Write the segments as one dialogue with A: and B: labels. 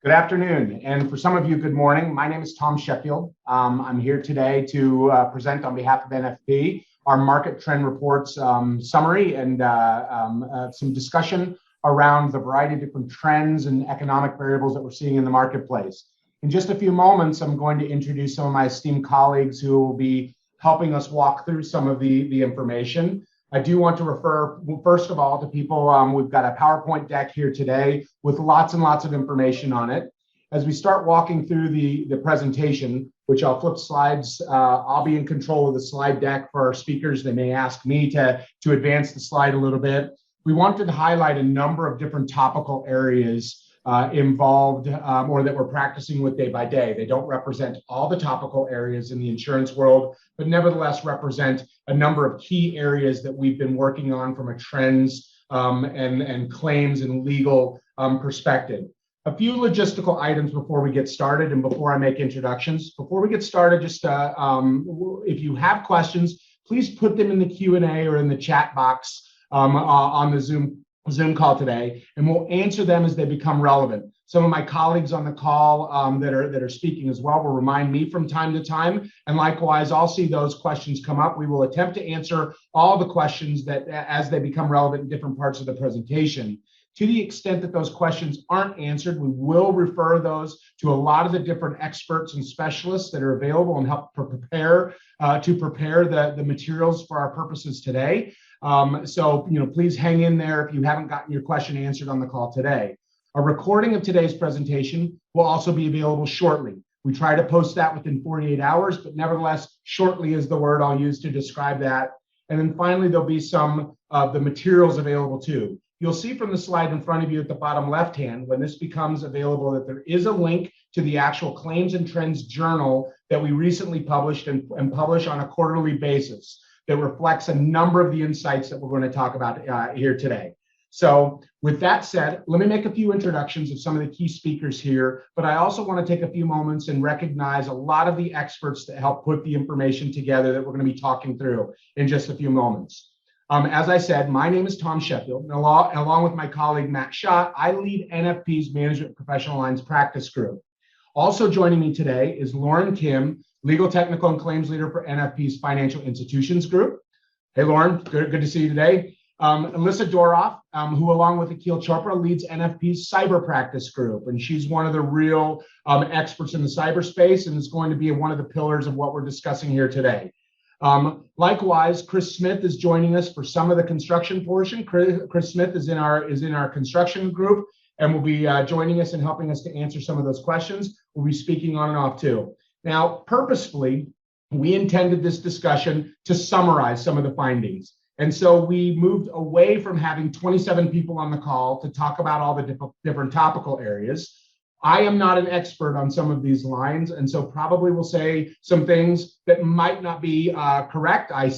A: Good afternoon, and for some of you, good morning. My name is Tom Sheffield. I'm here today to present on behalf of NFP our market trend reports summary and some discussion around the variety of different trends and economic variables that we're seeing in the marketplace. In just a few moments, I'm going to introduce some of my esteemed colleagues who will be helping us walk through some of the information. I do want to refer, first of all, to people. We've got a PowerPoint deck here today with lots and lots of information on it. As we start walking through the presentation, which I'll flip slides, I'll be in control of the slide deck for our speakers. They may ask me to advance the slide a little bit. We wanted to highlight a number of different topical areas involved or that we're practicing with day by day. They don't represent all the topical areas in the insurance world, but nevertheless represent a number of key areas that we've been working on from a trends and claims and legal perspective. A few logistical items before we get started and before I make introductions. Before we get started, just if you have questions, please put them in the Q&A or in the chat box on the Zoom call today, and we'll answer them as they become relevant. Some of my colleagues on the call that are speaking as well will remind me from time to time, and likewise, I'll see those questions come up. We will attempt to answer all the questions that as they become relevant in different parts of the presentation. To the extent that those questions aren't answered, we will refer those to a lot of the different experts and specialists that are available and help prepare the materials for our purposes today. So please hang in there if you haven't gotten your question answered on the call today. A recording of today's presentation will also be available shortly. We try to post that within 48 hours, but nevertheless, shortly is the word I'll use to describe that. And then finally, there'll be some of the materials available too. You'll see from the slide in front of you at the bottom left-hand, when this becomes available, that there is a link to the actual Claims and Trends Journal that we recently published and publish on a quarterly basis that reflects a number of the insights that we're going to talk about here today. So with that said, let me make a few introductions of some of the key speakers here, but I also want to take a few moments and recognize a lot of the experts that help put the information together that we're going to be talking through in just a few moments. As I said, my name is Tom Sheffield, and along with my colleague Matt Schott, I lead NFP's Management Professional Lines Practice Group. Also joining me today is Lauren Kim, Legal Technical and Claims Leader for NFP's Financial Institutions Group. Hey, Lauren, good to see you today. Alyssa Doroff, who along with Akil Chopra leads NFP's Cyber Practice Group, and she's one of the real experts in the cyberspace and is going to be one of the pillars of what we're discussing here today. Likewise, Chris Smith is joining us for some of the construction portion. Chris Smith is in our construction group and will be joining us and helping us to answer some of those questions. We'll be speaking on and off too. Now, purposefully, we intended this discussion to summarize some of the findings. And so we moved away from having 27 people on the call to talk about all the different topical areas. I am not an expert on some of these lines, and so probably will say some things that might not be correct. I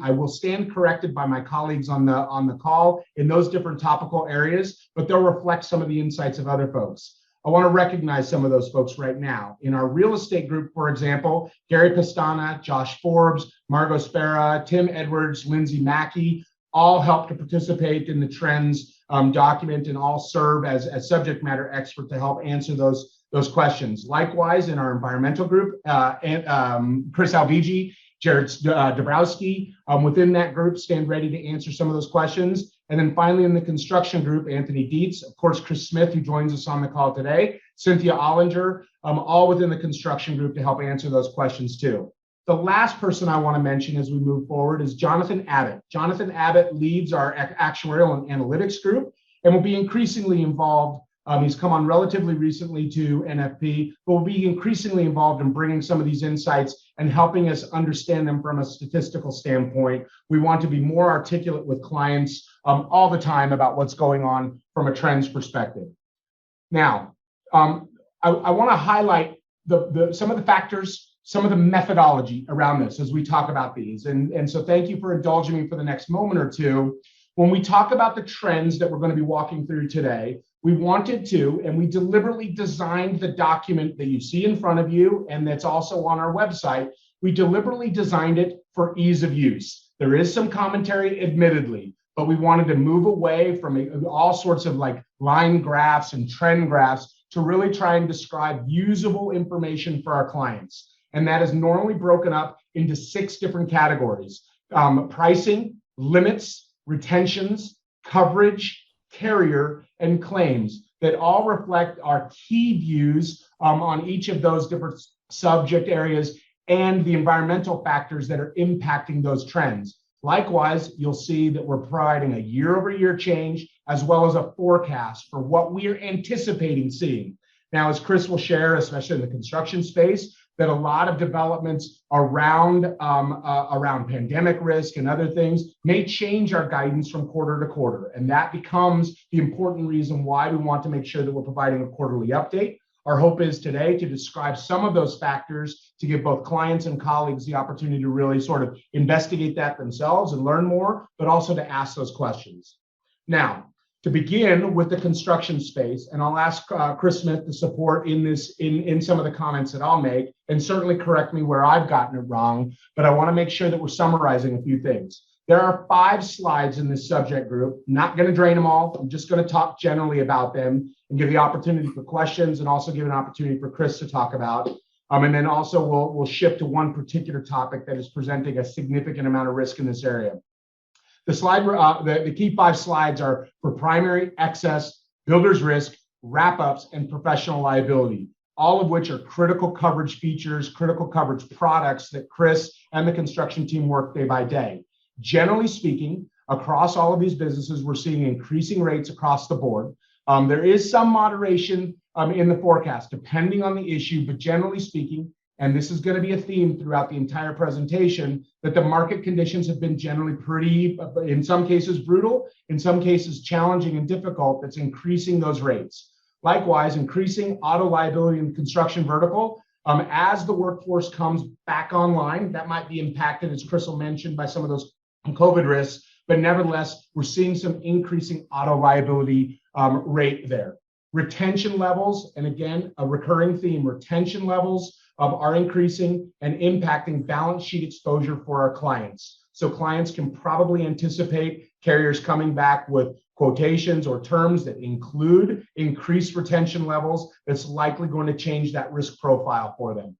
A: will stand corrected by my colleagues on the call in those different topical areas, but they'll reflect some of the insights of other folks. I want to recognize some of those folks right now. In our real estate group, for example, Gary Pastana, Josh Forbes, Margot Spera, Tim Edwards, Lindsay Mackey, all help to participate in the trends document and all serve as subject matter expert to help answer those questions. Likewise, in our environmental group, Chris Alvigi, Jared Dabrowski, within that group stand ready to answer some of those questions. And then finally in the construction group, Anthony Dietz, of course, Chris Smith, who joins us on the call today, Cynthia Ollinger, all within the construction group to help answer those questions too. The last person I want to mention as we move forward is Jonathan Abbott. Jonathan Abbott leads our actuarial and analytics group and will be increasingly involved. He's come on relatively recently to NFP, but will be increasingly involved in bringing some of these insights and helping us understand them from a statistical standpoint. We want to be more articulate with clients all the time about what's going on from a trends perspective. Now, I want to highlight some of the factors, some of the methodology around this as we talk about these. And so thank you for indulging me for the next moment or two. When we talk about the trends that we're going to be walking through today, we wanted to, and we deliberately designed the document that you see in front of you and that's also on our website. We deliberately designed it for ease of use. There is some commentary, admittedly, but we wanted to move away from all sorts of like line graphs and trend graphs to really try and describe usable information for our clients. And that is normally broken up into 6 different categories: pricing, limits, retentions, coverage, carrier, and claims, that all reflect our key views on each of those different subject areas and the environmental factors that are impacting those trends. Likewise, you'll see that we're providing a year-over-year change as well as a forecast for what we are anticipating seeing. Now, as Chris will share, especially in the construction space, that a lot of developments around pandemic risk and other things may change our guidance from quarter to quarter. And that becomes the important reason why we want to make sure that we're providing a quarterly update. Our hope is today to describe some of those factors to give both clients and colleagues the opportunity to really sort of investigate that themselves and learn more, but also to ask those questions. Now, to begin with the construction space, and I'll ask Chris Smith to support in some of the comments that I'll make, and certainly correct me where I've gotten it wrong, but I want to make sure that we're summarizing a few things. There are 5 slides in this subject group. Not going to drain them all. I'm just going to talk generally about them and give the opportunity for questions, and also give an opportunity for Chris to talk about. And then also we'll shift to one particular topic that is presenting a significant amount of risk in this area. The key 5 slides are for primary, excess, builder's risk, wrap-ups, and professional liability, all of which are critical coverage features, critical coverage products that Chris and the construction team work day by day. Generally speaking, across all of these businesses, we're seeing increasing rates across the board. There is some moderation in the forecast, depending on the issue, but generally speaking, and this is going to be a theme throughout the entire presentation, that the market conditions have been generally pretty, in some cases brutal, in some cases challenging and difficult, that's increasing those rates. Likewise, increasing auto liability in the construction vertical, as the workforce comes back online, that might be impacted, as Crystal mentioned, by some of those COVID risks, but nevertheless, we're seeing some increasing auto liability rate there. Retention levels, and again, a recurring theme, retention levels are increasing and impacting balance sheet exposure for our clients. So clients can probably anticipate carriers coming back with quotations or terms that include increased retention levels that's likely going to change that risk profile for them.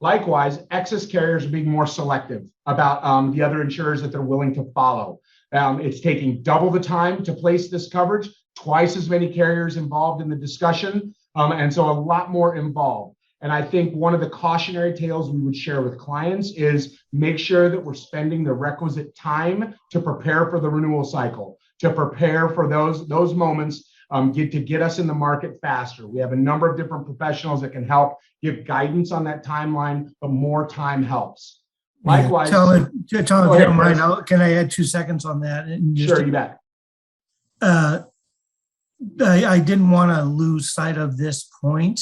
A: Likewise, excess carriers are being more selective about the other insurers that they're willing to follow. It's taking double the time to place this coverage, twice as many carriers involved in the discussion, and so a lot more involved. And I think one of the cautionary tales we would share with clients is make sure that we're spending the requisite time to prepare for the renewal cycle, to prepare for those moments to get us in the market faster. We have a number of different professionals that can help give guidance on that timeline, but more time helps. Likewise,
B: Tom, if you don't mind, can I add 2 seconds on that?
A: Sure, you bet.
B: I didn't want to lose sight of this point.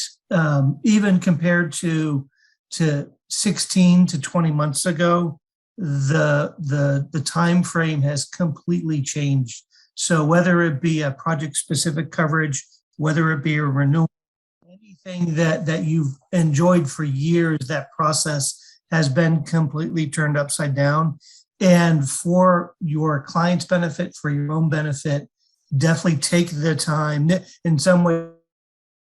B: Even compared to 16 to 20 months ago, the time frame has completely changed. So whether it be a project-specific coverage, whether it be a renewal, anything that you've enjoyed for years, that process has been completely turned upside down. And for your client's benefit, for your own benefit, definitely take the time. In some way,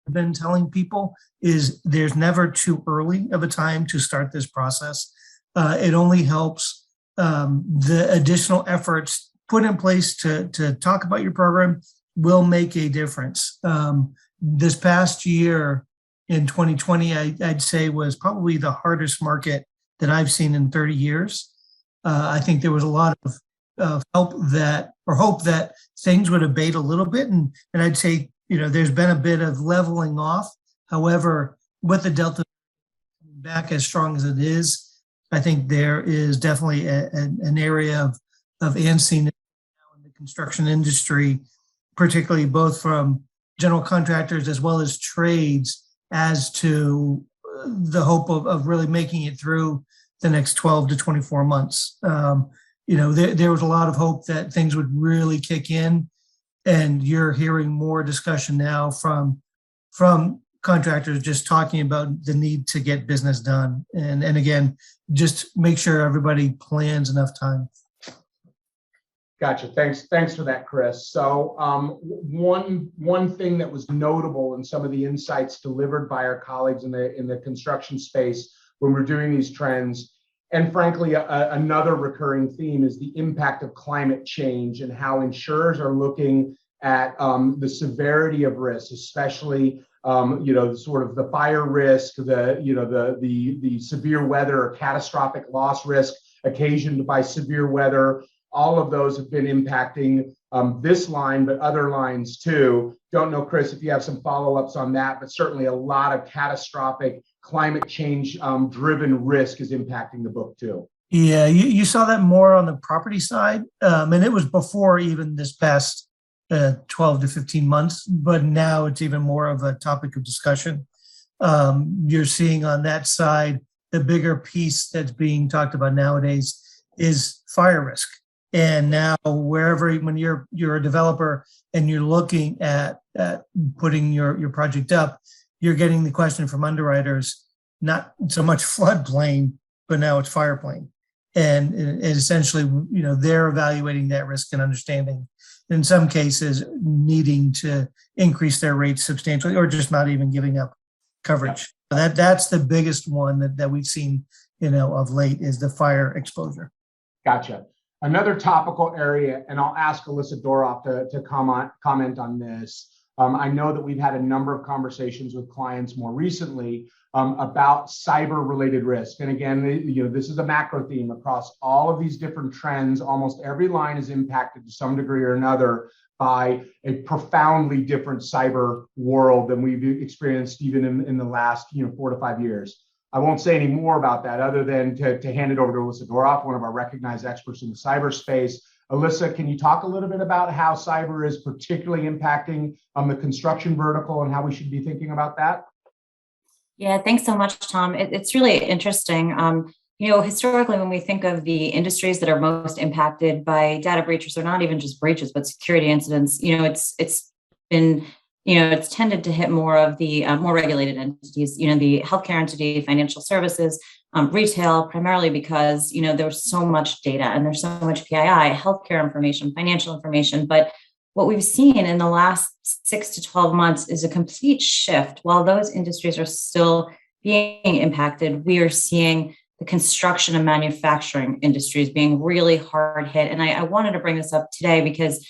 B: I've been telling people is there's never too early of a time to start this process. It only helps the additional efforts put in place to talk about your program will make a difference. This past year in 2020, I'd say was probably the hardest market that I've seen in 30 years. I think there was a lot of hope that things would abate a little bit. And I'd say, there's been a bit of leveling off. However, with the Delta back as strong as it is, I think there is definitely an area of unseen in the construction industry, particularly both from general contractors as well as trades, as to the hope of really making it through the next 12 to 24 months. There was a lot of hope that things would really kick in, and you're hearing more discussion now from contractors just talking about the need to get business done. And again, just make sure everybody plans enough time.
A: Gotcha. Thanks for that, Chris. So one thing that was notable in some of the insights delivered by our colleagues in the construction space when we're doing these trends, and frankly, another recurring theme is the impact of climate change and how insurers are looking at the severity of risk, especially sort of the fire risk, the severe weather or catastrophic loss risk occasioned by severe weather. All of those have been impacting this line, but other lines too. Don't know, Chris, if you have some follow-ups on that, but certainly a lot of catastrophic climate change driven risk is impacting the book too.
B: Yeah, you saw that more on the property side, and it was before even this past 12 to 15 months, but now it's even more of a topic of discussion. You're seeing on that side, the bigger piece that's being talked about nowadays is fire risk. And now when you're a developer and you're looking at putting your project up, you're getting the question from underwriters, not so much floodplain, but now it's fireplain. And essentially, they're evaluating that risk and understanding, in some cases, needing to increase their rates substantially or just not even giving up coverage. That's the biggest one that we've seen, of late is the fire exposure.
A: Gotcha. Another topical area, and I'll ask Alyssa Doroff to comment on this. I know that we've had a number of conversations with clients more recently about cyber-related risk. And again, this is a macro theme across all of these different trends. Almost every line is impacted to some degree or another by a profoundly different cyber world than we've experienced even in the last 4 to 5 years. I won't say any more about that other than to hand it over to Alyssa Doroff, one of our recognized experts in the cyberspace. Alyssa, can you talk a little bit about how cyber is particularly impacting the construction vertical and how we should be thinking about that?
C: Yeah, thanks so much, Tom. It's really interesting. Historically, when we think of the industries that are most impacted by data breaches, or not even just breaches, but security incidents, it's been it's tended to hit more of the more regulated entities, the healthcare entity, financial services, retail, primarily because, there's so much data and there's so much PII, healthcare information, financial information. But what we've seen in the last 6 to 12 months is a complete shift. While those industries are still being impacted, we are seeing the construction and manufacturing industries being really hard hit. And I wanted to bring this up today because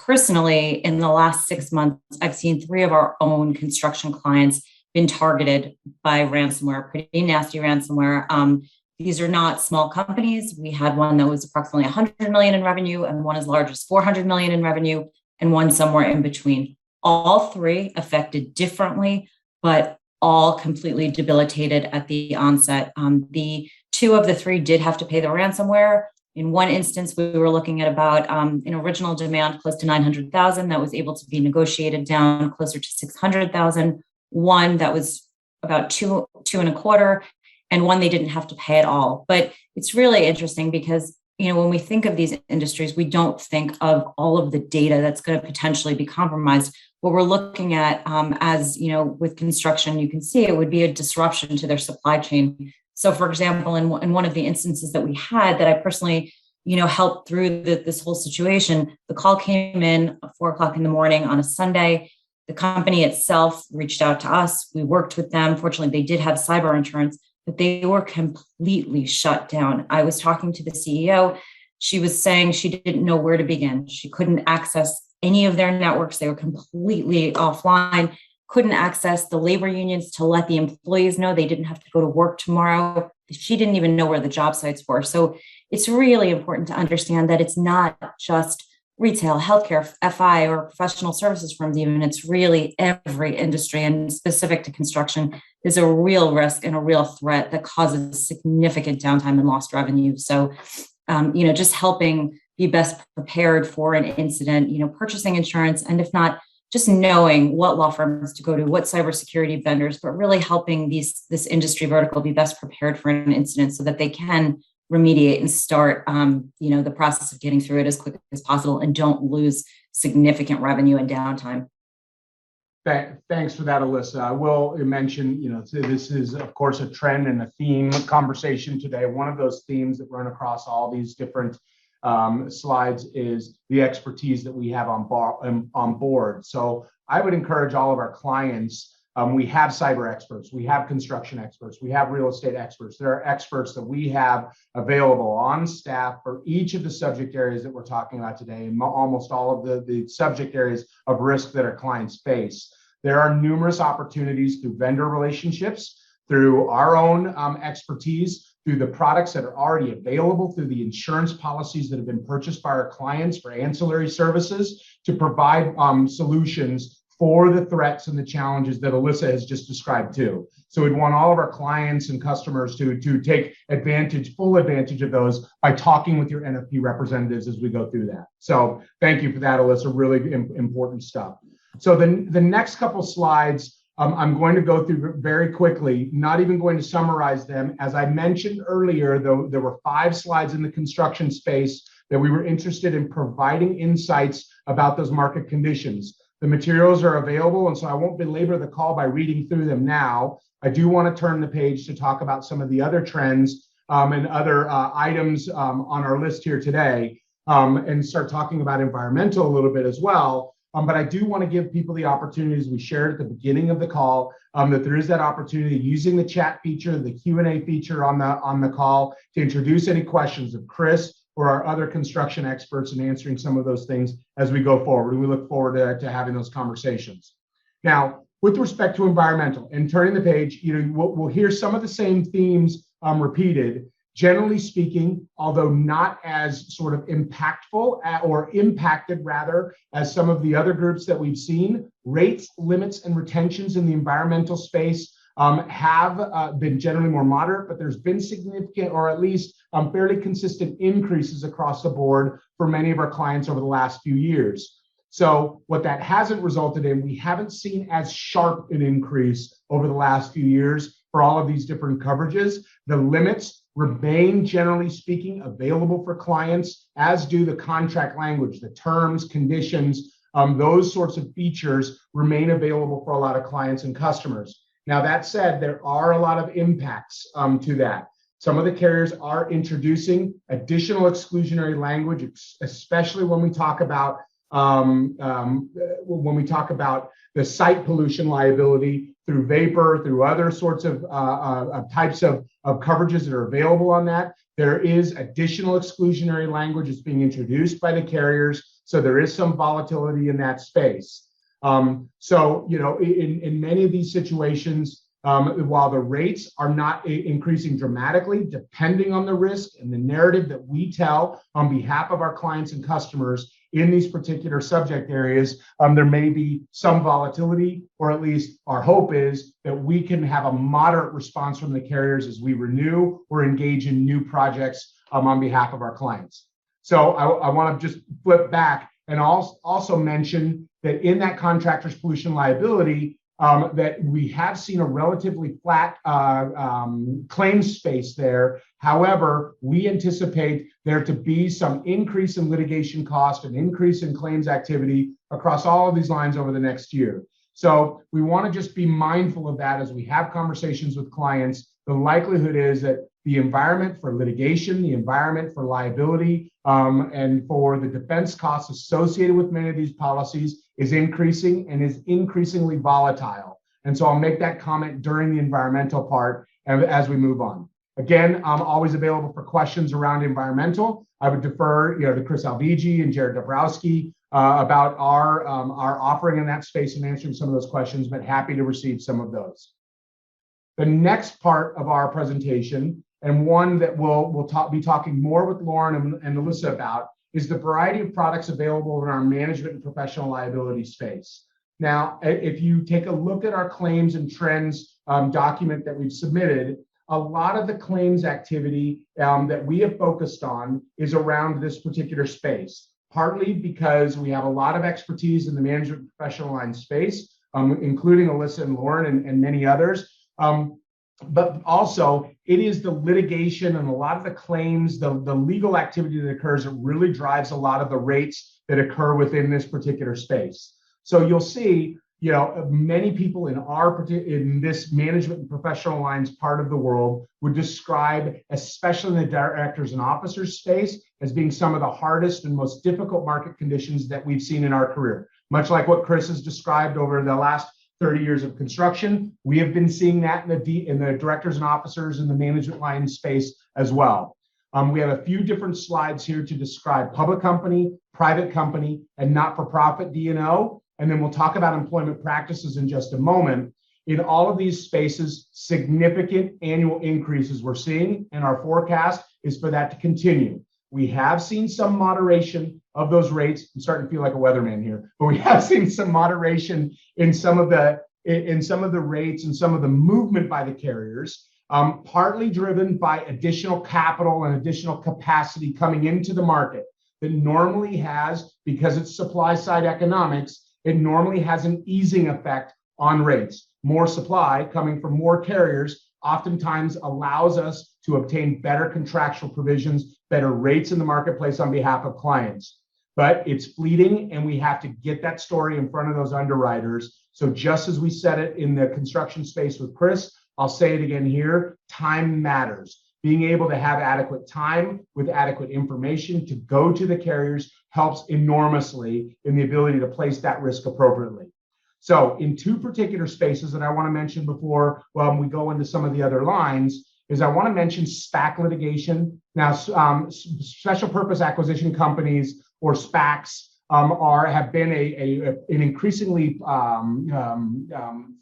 C: personally, in the last 6 months, I've seen 3 of our own construction clients been targeted by ransomware, pretty nasty ransomware. These are not small companies. We had one that was approximately 100 million in revenue, and one as large as 400 million in revenue, and one somewhere in between. All 3 affected differently, but all completely debilitated at the onset. The 2 of the 3 did have to pay the ransomware. In one instance, we were looking at about an original demand close to 900,000 that was able to be negotiated down closer to 600,000. One that was about 2.25, and one they didn't have to pay at all. But it's really interesting because when we think of these industries, we don't think of all of the data that's going to potentially be compromised. What we're looking at, as with construction, you can see it would be a disruption to their supply chain. So, for example, in one of the instances that we had that I personally, helped through this whole situation, the call came in at 4:00 in the morning on a Sunday. The company itself reached out to us. We worked with them. Fortunately, they did have cyber insurance, but they were completely shut down. I was talking to the CEO. She was saying she didn't know where to begin. She couldn't access any of their networks. They were completely offline. Couldn't access the labor unions to let the employees know they didn't have to go to work tomorrow. She didn't even know where the job sites were. So it's really important to understand that it's not just retail, healthcare, FI, or professional services firms even. It's really every industry, and specific to construction is a real risk and a real threat that causes significant downtime and lost revenue. So, just helping be best prepared for an incident, purchasing insurance, and if not, just knowing what law firms to go to, what cybersecurity vendors, but really helping this industry vertical be best prepared for an incident so that they can remediate and start, the process of getting through it as quickly as possible and don't lose significant revenue and downtime.
A: Thanks for that, Alyssa. I will mention, this is, of course, a trend and a theme conversation today. One of those themes that run across all these different slides is the expertise that we have on board. So I would encourage all of our clients. We have cyber experts, we have construction experts, we have real estate experts. There are experts that we have available on staff for each of the subject areas that we're talking about today, and almost all of the subject areas of risk that our clients face. There are numerous opportunities through vendor relationships, through our own expertise, through the products that are already available, through the insurance policies that have been purchased by our clients for ancillary services, to provide solutions for the threats and the challenges that Alyssa has just described too. So we'd want all of our clients and customers to take full advantage of those by talking with your NFP representatives as we go through that. So thank you for that, Alyssa, really important stuff. So the next couple slides, I'm going to go through very quickly, not even going to summarize them. As I mentioned earlier, though, there were 5 slides in the construction space that we were interested in providing insights about those market conditions. The materials are available, and so I won't belabor the call by reading through them now. I do want to turn the page to talk about some of the other trends and other items on our list here today, and start talking about environmental a little bit as well. But I do want to give people the opportunity, as we shared at the beginning of the call, that there is that opportunity using the chat feature, the Q&A feature on the call, to introduce any questions of Chris or our other construction experts and answering some of those things as we go forward. And we look forward to having those conversations. Now, with respect to environmental, and turning the page, we'll hear some of the same themes repeated. Generally speaking, although not as sort of impactful or impacted rather as some of the other groups that we've seen, rates, limits, and retentions in the environmental space have been generally more moderate, but there's been significant, or at least fairly consistent, increases across the board for many of our clients over the last few years. So what that hasn't resulted in, we haven't seen as sharp an increase over the last few years for all of these different coverages. The limits remain, generally speaking, available for clients, as do the contract language, the terms, conditions, those sorts of features remain available for a lot of clients and customers. Now, that said, there are a lot of impacts to that. Some of the carriers are introducing additional exclusionary language, especially when we talk about the site pollution liability through vapor, through other sorts of types of coverages that are available on that. There is additional exclusionary language that's being introduced by the carriers, so there is some volatility in that space. So, in many of these situations, while the rates are not increasing dramatically, depending on the risk and the narrative that we tell on behalf of our clients and customers in these particular subject areas, there may be some volatility, or at least our hope is that we can have a moderate response from the carriers as we renew or engage in new projects on behalf of our clients. So I want to just flip back and also mention that in that contractor's pollution liability, that we have seen a relatively flat claims space there. However, we anticipate there to be some increase in litigation cost and increase in claims activity across all of these lines over the next year. So we want to just be mindful of that as we have conversations with clients. The likelihood is that the environment for litigation, the environment for liability, and for the defense costs associated with many of these policies is increasing and is increasingly volatile. And so I'll make that comment during the environmental part as we move on. Again, I'm always available for questions around environmental. I would defer to Chris Alvigi and Jared Dabrowski about our offering in that space and answering some of those questions, but happy to receive some of those. The next part of our presentation, and one that we'll be talking more with Lauren and Alyssa about, is the variety of products available in our management and professional liability space. Now, if you take a look at our claims and trends document that we've submitted, a lot of the claims activity that we have focused on is around this particular space, partly because we have a lot of expertise in the management and professional line space, including Alyssa and Lauren and many others. But also, it is the litigation and a lot of the claims, the legal activity that occurs that really drives a lot of the rates that occur within this particular space. So you'll see, many people in this management and professional lines part of the world would describe, especially in the directors and officers space, as being some of the hardest and most difficult market conditions that we've seen in our career. Much like what Chris has described over the last 30 years of construction, we have been seeing that in the directors and officers in the management line space as well. We have a few different slides here to describe public company, private company, and not-for-profit D&O, and then we'll talk about employment practices in just a moment. In all of these spaces, significant annual increases we're seeing, and our forecast is for that to continue. We have seen some moderation of those rates. I'm starting to feel like a weatherman here, but we have seen some moderation in some of the rates and some of the movement by the carriers, partly driven by additional capital and additional capacity coming into the market that normally has, because it's supply side economics, it normally has an easing effect on rates. More supply coming from more carriers oftentimes allows us to obtain better contractual provisions, better rates in the marketplace on behalf of clients. But it's fleeting, and we have to get that story in front of those underwriters. So just as we said it in the construction space with Chris, I'll say it again here, time matters. Being able to have adequate time with adequate information to go to the carriers helps enormously in the ability to place that risk appropriately. So in two particular spaces that I want to mention before we go into some of the other lines is I want to mention SPAC litigation. Now, special purpose acquisition companies or SPACs have been an increasingly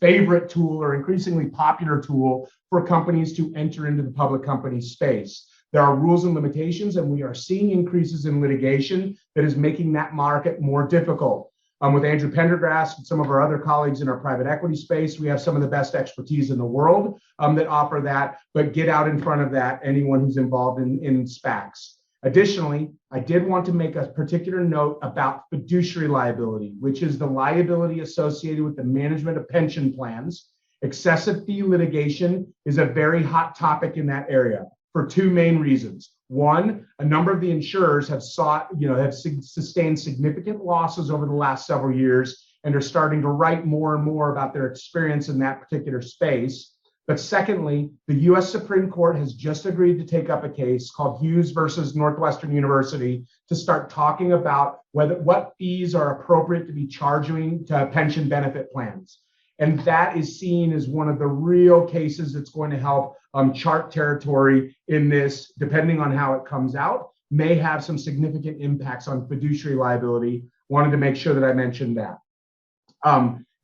A: favorite tool or increasingly popular tool for companies to enter into the public company space. There are rules and limitations, and we are seeing increases in litigation that is making that market more difficult. With Andrew Pendergrass and some of our other colleagues in our private equity space, we have some of the best expertise in the world that offer that, but get out in front of that, anyone who's involved in SPACs. Additionally, I did want to make a particular note about fiduciary liability, which is the liability associated with the management of pension plans. Excessive fee litigation is a very hot topic in that area for two main reasons. One, a number of the insurers have sustained significant losses over the last several years and are starting to write more and more about their experience in that particular space. But secondly, the US Supreme Court has just agreed to take up a case called Hughes versus Northwestern University to start talking about what fees are appropriate to be charging to pension benefit plans. And that is seen as one of the real cases that's going to help chart territory in this, depending on how it comes out, may have some significant impacts on fiduciary liability. Wanted to make sure that I mentioned that.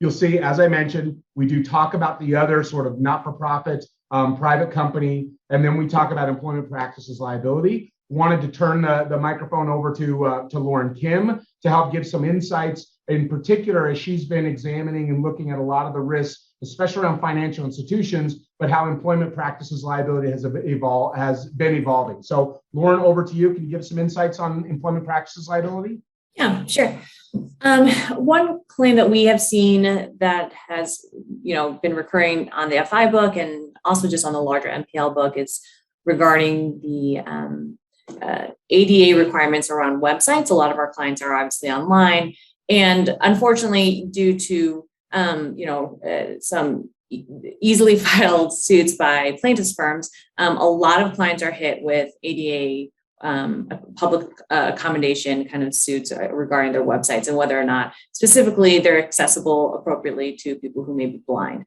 A: You'll see, as I mentioned, we do talk about the other sort of not-for-profit private company, and then we talk about employment practices liability. Wanted to turn the microphone over to Lauren Kim to help give some insights, in particular, as she's been examining and looking at a lot of the risks, especially around financial institutions, but how employment practices liability has been evolving. So Lauren, over to you. Can you give some insights on employment practices liability?
D: Yeah, sure. One claim that we have seen that has, been recurring on the FI book and also just on the larger MPL book is regarding the ADA requirements around websites. A lot of our clients are obviously online, and unfortunately, due to some easily filed suits by plaintiffs firms, a lot of clients are hit with ADA public accommodation kind of suits regarding their websites and whether or not specifically they're accessible appropriately to people who may be blind.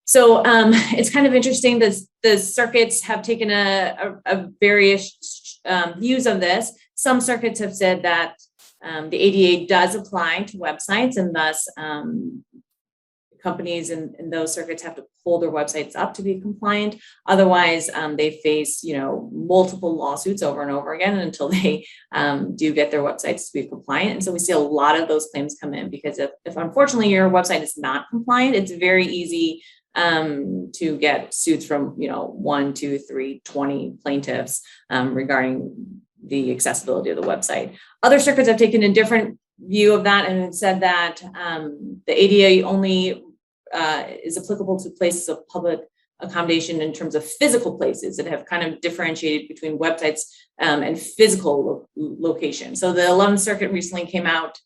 D: So it's kind of interesting that the circuits have taken a various views of this. Some circuits have said that the ADA does apply to websites, and thus companies in those circuits have to pull their websites up to be compliant. Otherwise, they face, multiple lawsuits over and over again until they do get their websites to be compliant. And so we see a lot of those claims come in because if unfortunately your website is not compliant, it's very easy to get suits from, 1, 2, 3, 20 plaintiffs regarding the accessibility of the website. Other circuits have taken a different view of that and said that the ADA only is applicable to places of public accommodation in terms of physical places that have kind of differentiated between websites and physical locations. So the 11th Circuit recently came out,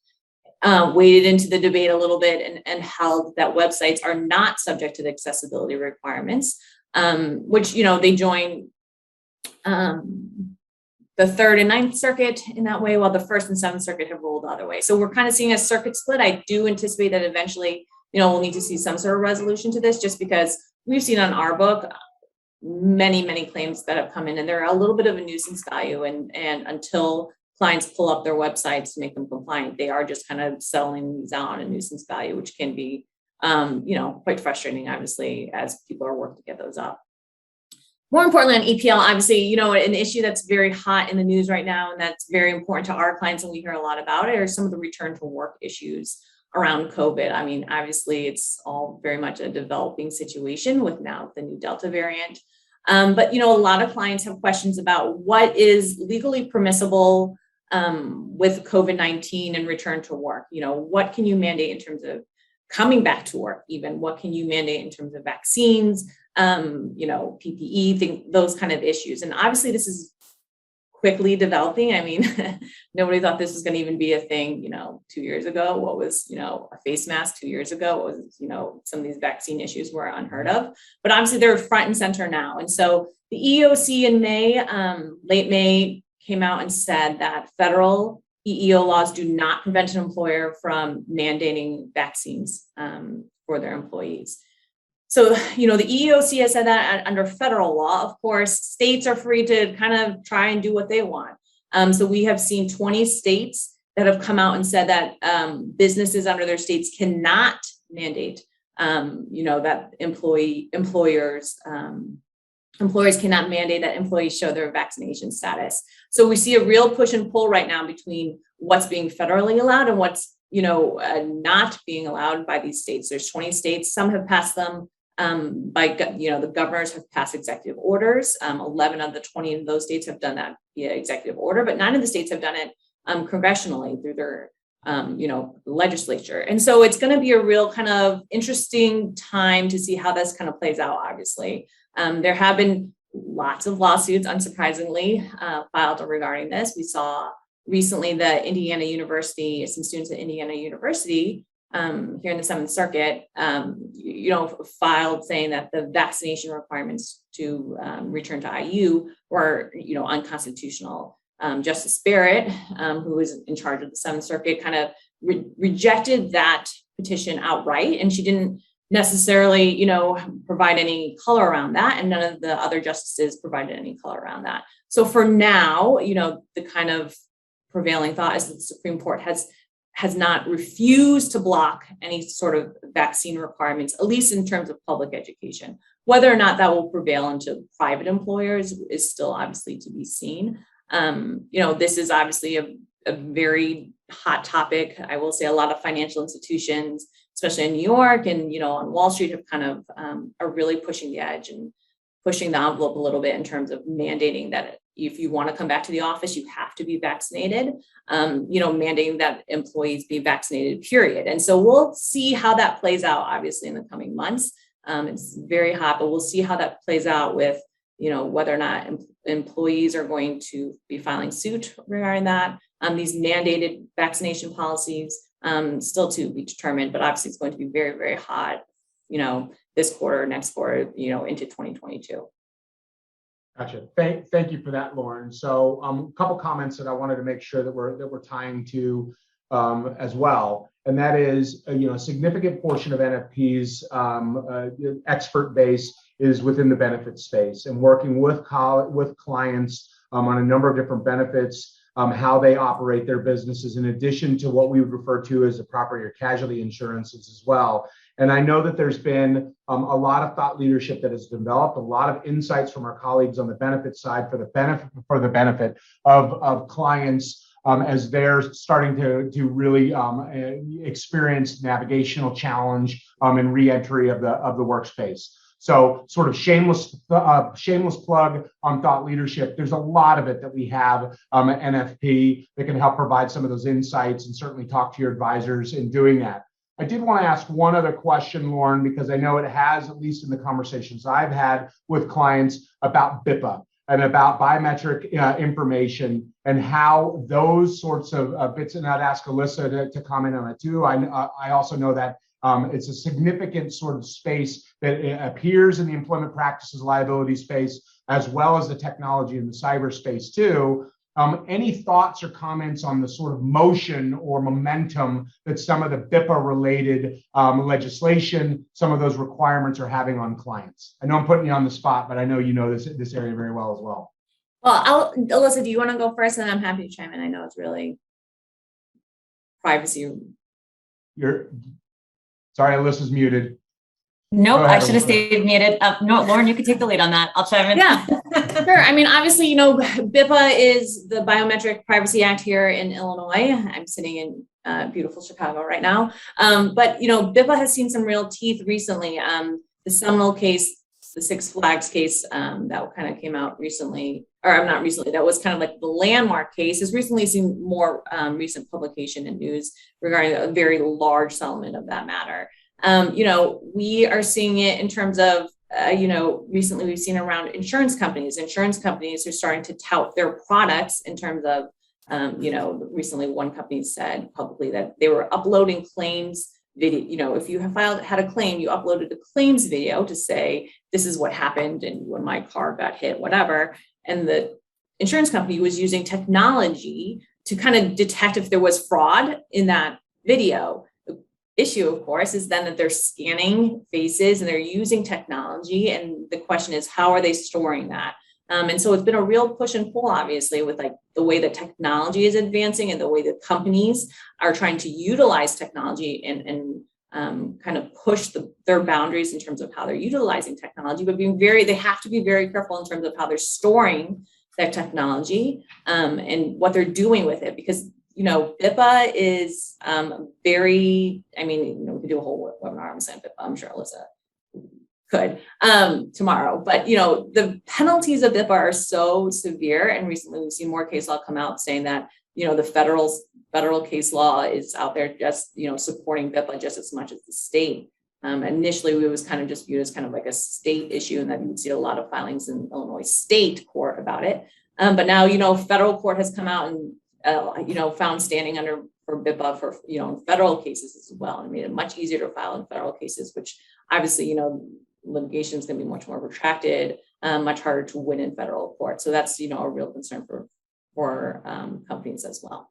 D: waded into the debate a little bit and held that websites are not subject to the accessibility requirements, which, they join the Third and Ninth Circuit in that way, while the First and Seventh Circuit have rolled the other way. So we're kind of seeing a circuit split. I do anticipate that eventually, we'll need to see some sort of resolution to this, just because we've seen on our book many claims that have come in, and they're a little bit of a nuisance value. And until clients pull up their websites to make them compliant, they are just kind of settling these out on a nuisance value, which can be, quite frustrating, obviously, as people are working to get those up. More importantly, on EPL, obviously, an issue that's very hot in the news right now, and that's very important to our clients, and we hear a lot about it, are some of the return to work issues around COVID. I mean, obviously, it's all very much a developing situation with now the new Delta variant. But, a lot of clients have questions about what is legally permissible with COVID-19 and return to work. What can you mandate in terms of coming back to work? Even what can you mandate in terms of vaccines? PPE, those kind of issues. And obviously this is quickly developing. I mean, nobody thought this was going to even be a thing, 2 years ago. What was, a face mask 2 years ago? What was, some of these vaccine issues were unheard of, but obviously they're front and center now. And so the EEOC in May, late May, came out and said that federal EEO laws do not prevent an employer from mandating vaccines for their employees. So, the EEOC has said that under federal law. Of course, states are free to kind of try and do what they want. So we have seen 20 states that have come out and said that businesses under their states cannot mandate, that employers cannot mandate that employees show their vaccination status. So we see a real push and pull right now between what's being federally allowed and what's, not being allowed by these states. There's 20 states, some have passed them the governors have passed executive orders. 11 of the 20 of those states have done that via executive order, but 9 of the states have done it congressionally through their, legislature. And so it's going to be a real kind of interesting time to see how this kind of plays out, obviously. There have been lots of lawsuits, unsurprisingly, filed regarding this. We saw recently that Indiana University, some students at Indiana University here in the Seventh Circuit, filed saying that the vaccination requirements to return to IU were, unconstitutional. Justice Barrett, who was in charge of the Seventh Circuit, kind of rejected that petition outright, and she didn't necessarily, provide any color around that, and none of the other justices provided any color around that. So for now, the kind of prevailing thought is that the Supreme Court has not refused to block any sort of vaccine requirements, at least in terms of public education. Whether or not that will prevail into private employers is still obviously to be seen. This is obviously a very hot topic. I will say a lot of financial institutions, especially in New York and, on Wall Street, have kind of are really pushing the edge and pushing the envelope a little bit in terms of mandating that if you want to come back to the office, you have to be vaccinated, mandating that employees be vaccinated, period. And so we'll see how that plays out, obviously, in the coming months. It's very hot, but we'll see how that plays out with, whether or not employees are going to be filing suit regarding that. These mandated vaccination policies, still to be determined, but obviously it's going to be very, very hot, this quarter, next quarter, into 2022.
A: Gotcha. Thank you for that, Lauren. So a couple comments that I wanted to make sure that we're tying to as well, and that is a significant portion of NFP's expert base is within the benefit space and working with clients on a number of different benefits, how they operate their businesses, in addition to what we would refer to as the property or casualty insurances as well. And I know that there's been a lot of thought leadership that has developed, a lot of insights from our colleagues on the benefit side for the benefit of clients as they're starting to really experience navigational challenge and reentry of the workspace. So sort of shameless plug on thought leadership. There's a lot of it that we have at NFP that can help provide some of those insights, and certainly talk to your advisors in doing that. I did want to ask one other question, Lauren, because I know it has, at least in the conversations I've had with clients, about BIPA and about biometric information and how those sorts of bits, and I'd ask Alyssa to comment on it too. I also know that it's a significant sort of space that appears in the employment practices liability space, as well as the technology and the cyberspace too. Any thoughts or comments on the sort of motion or momentum that some of the BIPA-related legislation, some of those requirements are having on clients? I know I'm putting you on the spot, but I know you know this area very well as well.
D: Well, Alyssa, do you want to go first? And I'm happy to chime in. I know it's really privacy.
A: Sorry, Alyssa's muted.
C: Nope, I should have stayed muted. No, Lauren, you can take the lead on that. I'll chime in.
D: Yeah, sure. I mean, obviously, BIPA is the Biometric Privacy Act here in Illinois. I'm sitting in beautiful Chicago right now. But, BIPA has seen some real teeth recently. The seminal case, the Six Flags case that kind of came out recently, or not recently, that was kind of like the landmark case, has recently seen more recent publication and news regarding a very large settlement of that matter. We are seeing it in terms of, recently we've seen around insurance companies are starting to tout their products in terms of, recently one company said publicly that they were uploading claims video. If you had a claim, you uploaded a claims video to say, this is what happened and when my car got hit, whatever. And the insurance company was using technology to kind of detect if there was fraud in that video. Issue, of course, is then that they're scanning faces and they're using technology. And the question is, how are they storing that? And so it's been a real push and pull, obviously, with like the way that technology is advancing and the way that companies are trying to utilize technology and kind of push their boundaries in terms of how they're utilizing technology, but they have to be very careful in terms of how they're storing that technology and what they're doing with it, because BIPA is we could do a whole webinar on BIPA. I'm sure Alyssa could tomorrow, but the penalties of BIPA are so severe. And recently we've seen more case law come out saying that, the federal case law is out there just, supporting BIPA just as much as the state. Initially, it was kind of just viewed as kind of like a state issue, and that you would see a lot of filings in Illinois state court about it. But now, federal court has come out and found standing for BIPA for, in federal cases as well. I made it much easier to file in federal cases, which obviously, litigation is going to be much more protracted, much harder to win in federal court. So that's, a real concern for companies as well.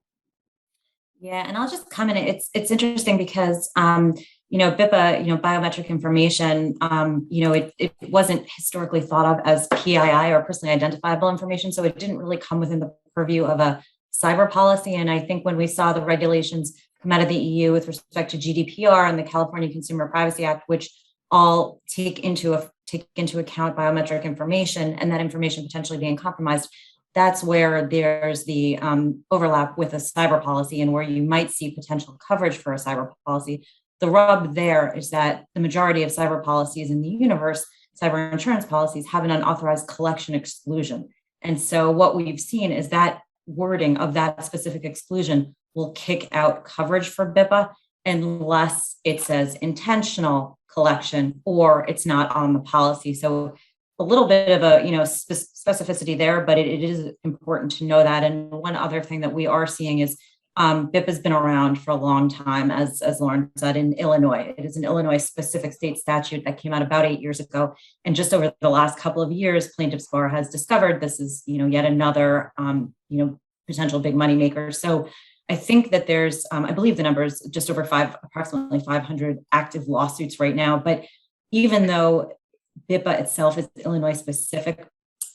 C: Yeah, and I'll just comment. It's interesting because, BIPA, biometric information, it wasn't historically thought of as PII or personally identifiable information. So it didn't really come within the purview of a cyber policy. And I think when we saw the regulations come out of the EU with respect to GDPR and the California Consumer Privacy Act, which all take into account biometric information and that information potentially being compromised, that's where there's the overlap with a cyber policy and where you might see potential coverage for a cyber policy. The rub there is that the majority of cyber policies in the universe, cyber insurance policies, have an unauthorized collection exclusion. And so what we've seen is that wording of that specific exclusion will kick out coverage for BIPA unless it says intentional collection or it's not on the policy. So a little bit of a specificity there, but it is important to know that. And one other thing that we are seeing is BIPA has been around for a long time, as Lauren said, in Illinois. It is an Illinois specific state statute that came out about 8 years ago. And just over the last couple of years, plaintiffs' bar has discovered this is, yet another, potential big money maker. So I think that there's, I believe the number is just over approximately 500 active lawsuits right now. But even though BIPA itself is Illinois specific,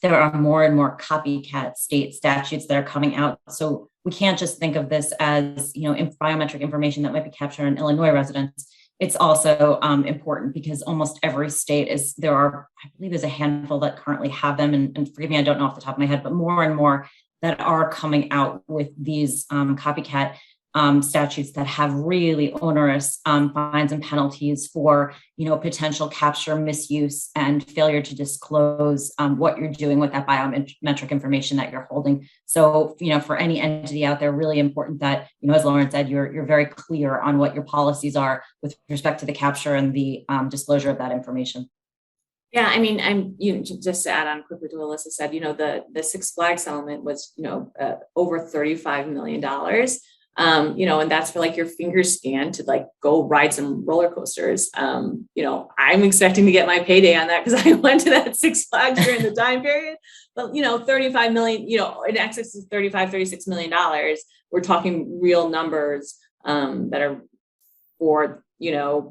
C: there are more and more copycat state statutes that are coming out. So we can't just think of this as, biometric information that might be captured on Illinois residents. It's also important because almost every state I believe there's a handful that currently have them. And forgive me, I don't know off the top of my head, but more and more that are coming out with these copycat statutes that have really onerous fines and penalties for, potential capture, misuse, and failure to disclose what you're doing with that biometric information that you're holding. So, for any entity out there, really important that, as Lauren said, you're very clear on what your policies are with respect to the capture and the disclosure of that information.
D: Yeah, I mean, just to add on quickly to what Alyssa said, the Six Flags settlement was, over $35 million. And that's for like your finger scan to like go ride some roller coasters. I'm expecting to get my payday on that because I went to that Six Flags during the time period. But, 35 million, in excess of $36 million, we're talking real numbers that are for,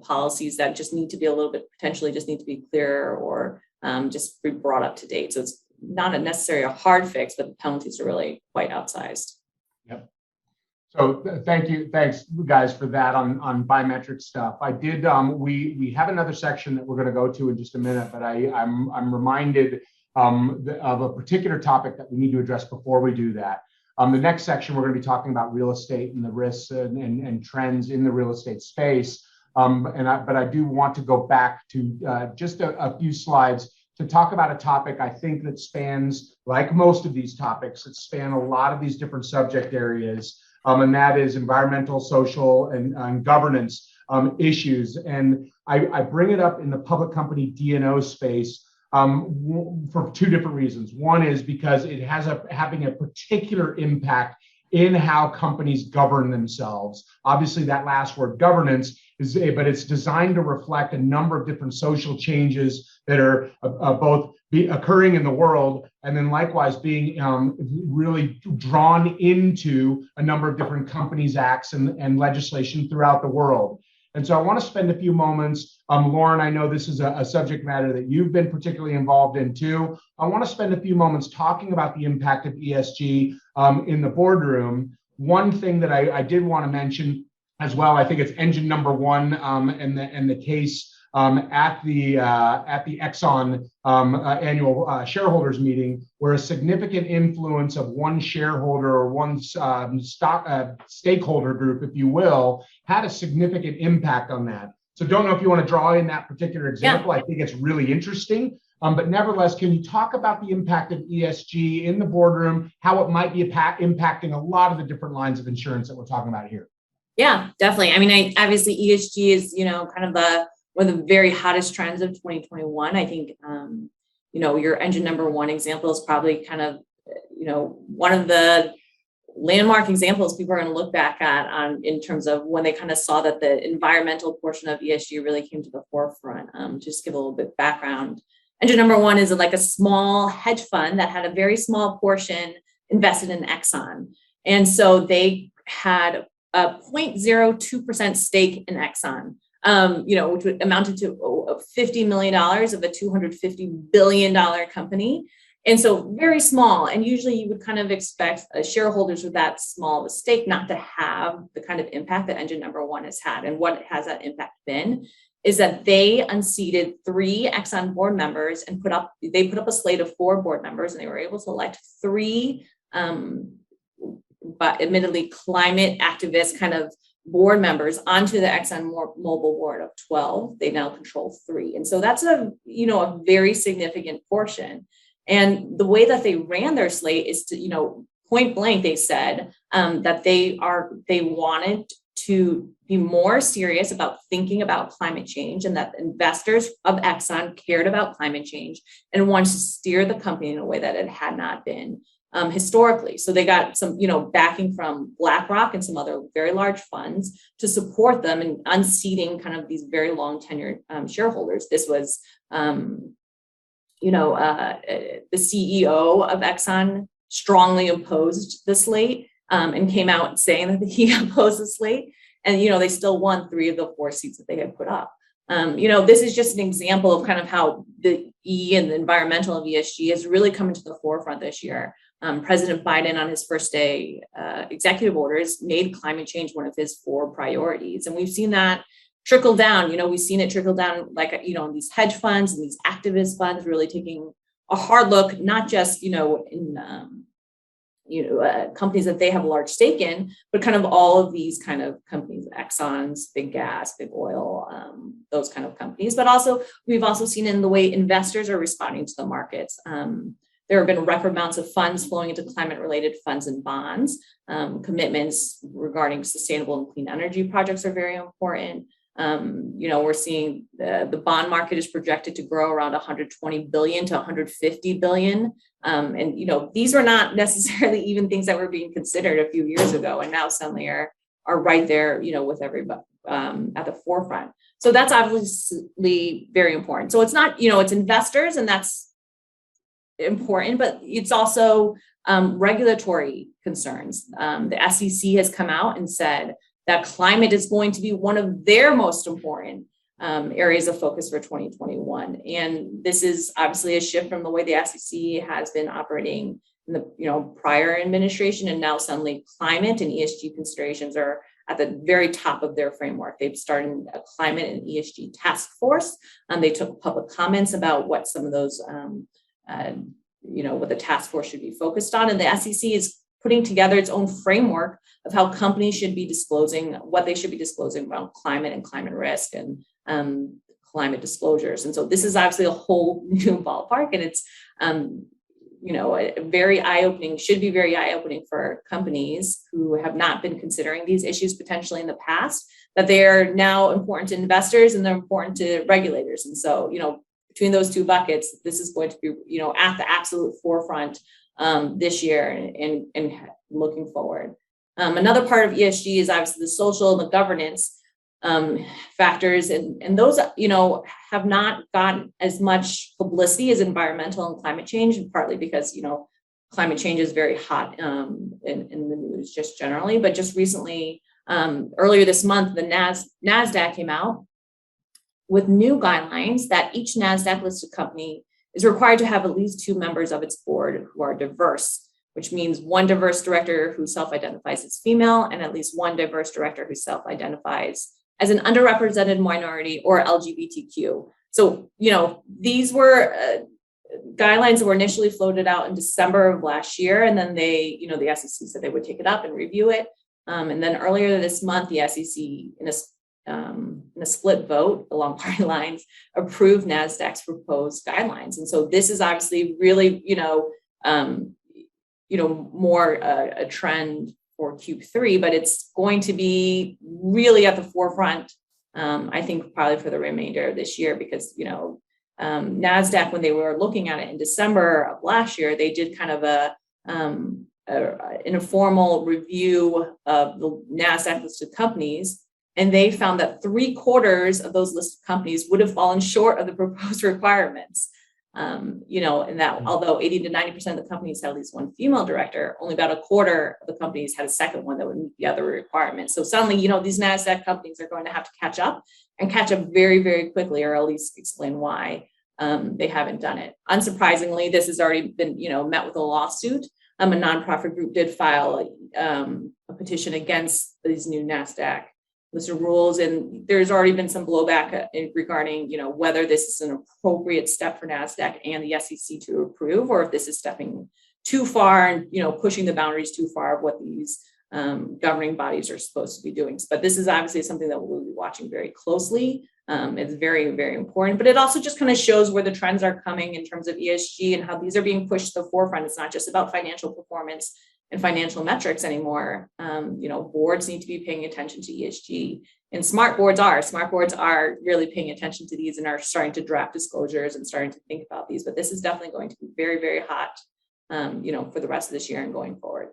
D: policies that just need to be a little bit, potentially just need to be clearer or just be brought up to date. So it's not necessarily a hard fix, but the penalties are really quite outsized.
A: Yep. So thanks guys for that on biometric stuff. I did, we have another section that we're going to go to in just a minute, but I'm reminded of a particular topic that we need to address before we do that. The next section, we're going to be talking about real estate and the risks and trends in the real estate space. But I do want to go back to just a few slides to talk about a topic I think that spans, like most of these topics, it span a lot of these different subject areas, and that is environmental, social, and governance issues. And I bring it up in the public company D&O space for two different reasons. One is because it has having a particular impact in how companies govern themselves. Obviously, that last word, governance, but it's designed to reflect a number of different social changes that are both occurring in the world and then likewise being really drawn into a number of different companies, acts, and legislation throughout the world. And so I want to spend a few moments, Lauren, I know this is a subject matter that you've been particularly involved in too. I want to spend a few moments talking about the impact of ESG in the boardroom. One thing that I did want to mention as well, I think it's engine number one in the case at the Exxon annual shareholders meeting, where a significant influence of one shareholder or one stakeholder group, if you will, had a significant impact on that. So don't know if you want to draw in that particular example. Yeah. I think it's really interesting. But nevertheless, can you talk about the impact of ESG in the boardroom, how it might be impacting a lot of the different lines of insurance that we're talking about here?
D: Yeah, definitely. I mean, obviously ESG is, kind of one of the very hottest trends of 2021. I think, your engine number one example is probably kind of, one of the landmark examples people are going to look back at in terms of when they kind of saw that the environmental portion of ESG really came to the forefront. Just give a little bit of background. Engine number one is like a small hedge fund that had a very small portion invested in Exxon. And so they had a 0.02% stake in Exxon, which would amounted to $50 million of a $250 billion company. And so very small. And usually you would kind of expect shareholders with that small of a stake not to have the kind of impact that engine number one has had. And what has that impact been is that they unseated 3 Exxon board members and put up a slate of 4 board members, and they were able to elect 3 but admittedly climate activist kind of board members onto the Exxon Mobil board of 12. They now control 3. And so that's a very significant portion. And the way that they ran their slate is to, point blank, they said that they wanted to be more serious about thinking about climate change, and that investors of Exxon cared about climate change and wanted to steer the company in a way that it had not been historically. So they got some, backing from BlackRock and some other very large funds to support them in unseating kind of these very long tenured shareholders. This was, the CEO of Exxon strongly opposed the slate and came out saying that he opposed the slate. And, they still won 3 of the 4 seats that they had put up. This is just an example of kind of how the E and the environmental of ESG has really come into the forefront this year. President Biden, on his first day executive orders, made climate change one of his 4 priorities. And we've seen that trickle down. We've seen it trickle down, like, in these hedge funds and these activist funds really taking a hard look, not just, in companies that they have a large stake in, but kind of all of these kind of companies, Exxon's, big gas, big oil, those kind of companies. But also, we've also seen in the way investors are responding to the markets. There have been record amounts of funds flowing into climate-related funds and bonds. Commitments regarding sustainable and clean energy projects are very important. We're seeing the bond market is projected to grow around 120 billion to 150 billion. These were not necessarily even things that were being considered a few years ago, and now suddenly are right there, with everybody at the forefront. So that's obviously very important. So it's not, it's investors, and that's important, but it's also regulatory concerns. The SEC has come out and said that climate is going to be one of their most important areas of focus for 2021. And this is obviously a shift from the way the SEC has been operating in the prior administration, and now suddenly climate and ESG considerations are at the very top of their framework. They've started a climate and ESG task force. They took public comments about what some of those, what the task force should be focused on. And the SEC is putting together its own framework of how companies should be disclosing, what they should be disclosing about climate and climate risk and climate disclosures. And so this is obviously a whole new ballpark, and it's, very eye-opening, should be very eye-opening for companies who have not been considering these issues potentially in the past, that they are now important to investors and they're important to regulators. And so, between those two buckets, this is going to be, at the absolute forefront this year and looking forward. Another part of ESG is obviously the social and the governance factors, and those, have not gotten as much publicity as environmental and climate change, and partly because, climate change is very hot in the news just generally. But just recently, earlier this month, the NASDAQ came out with new guidelines that each NASDAQ listed company is required to have at least 2 members of its board who are diverse, which means 1 diverse director who self-identifies as female and at least 1 diverse director who self-identifies as an underrepresented minority or LGBTQ. So, these were guidelines that were initially floated out in December of last year. And then they, the SEC said they would take it up and review it. And then earlier this month, the SEC, in a split vote along party lines, approved NASDAQ's proposed guidelines. And so this is obviously really, more a trend for Q3, but it's going to be really at the forefront, I think, probably for the remainder of this year, because, NASDAQ, when they were looking at it in December of last year, they did kind of an informal review of the NASDAQ listed companies. And they found that 3/4 of those listed companies would have fallen short of the proposed requirements. And that although 80 to 90% of the companies had at least 1 female director, only about 1/4 of the companies had a second one that would meet the other requirements. So suddenly, these NASDAQ companies are going to have to catch up very, very quickly, or at least explain why they haven't done it. Unsurprisingly, this has already been, met with a lawsuit. A nonprofit group did file a petition against these new NASDAQ listed rules, and there's already been some blowback regarding, whether this is an appropriate step for NASDAQ and the SEC to approve, or if this is stepping too far and, pushing the boundaries too far of what these governing bodies are supposed to be doing. But this is obviously something that we'll be watching very closely. It's very, very important, but it also just kind of shows where the trends are coming in terms of ESG and how these are being pushed to the forefront. It's not just about financial performance and financial metrics anymore. Boards need to be paying attention to ESG, and smart boards are really paying attention to these and are starting to draft disclosures and starting to think about these. But this is definitely going to be very, very hot, for the rest of this year and going forward.